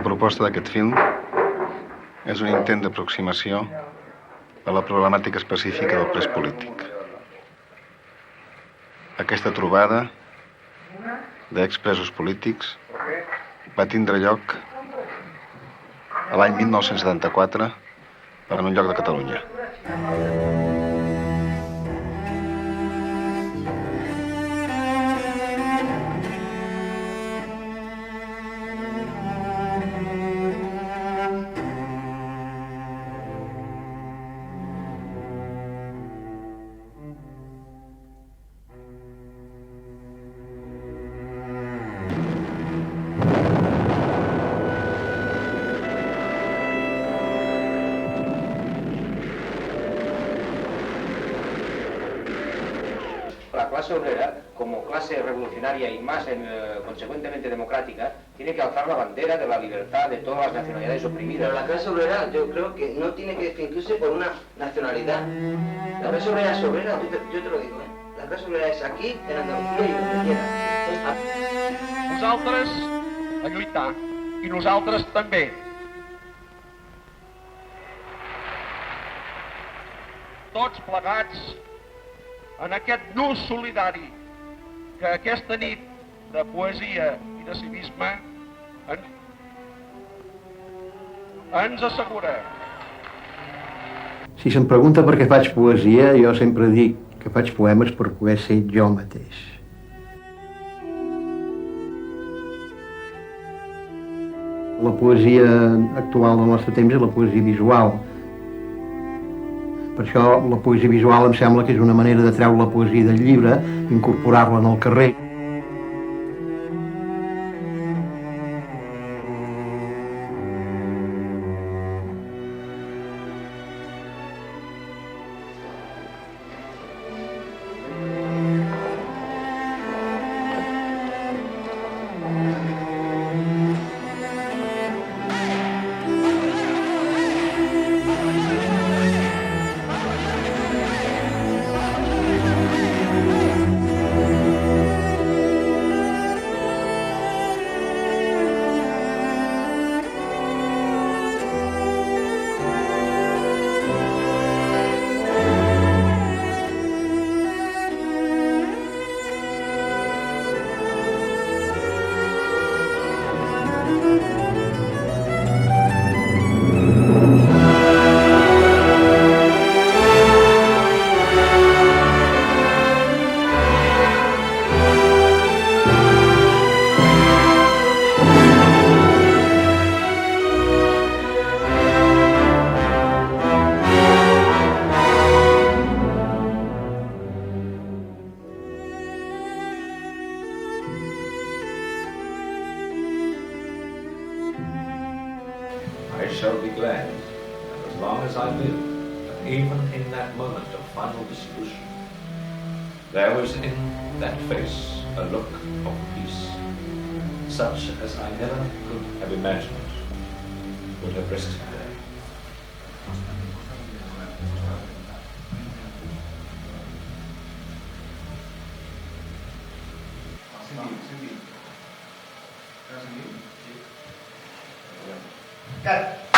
La proposta d'aquest film és un intent d'aproximació a la problemàtica específica del pres polític. Aquesta trobada d'expresos polítics va tindre lloc a l'any 1974 en un lloc de Catalunya. La clase obrera, como clase revolucionaria y más consecuentemente democrática, tiene que alzar la bandera de la libertad de todas las nacionalidades oprimidas. Pero la clase obrera yo creo que no tiene que distinguirse por una nacionalidad. La clase obrera es obrera, yo te lo digo, ¿eh? La clase obrera és aquí, en Andalucía i on quiera. Vosaltres a lluitar i nosaltres també. Tots plegats en aquest nus solidari que aquesta nit de poesia i de civisme ens assegura. Si se'm pregunta per què faig poesia, jo sempre dic que faig poemes per poder ser jo mateix. La poesia actual del nostre temps és la poesia visual. Per això la poesia visual em sembla que és una manera de treure la poesia del llibre, incorporar-la en el carrer. I shall be glad, as long as I live, that even in that moment of final dissolution, there was in that face a look of peace, such as I never could have imagined would have rested there. Cat.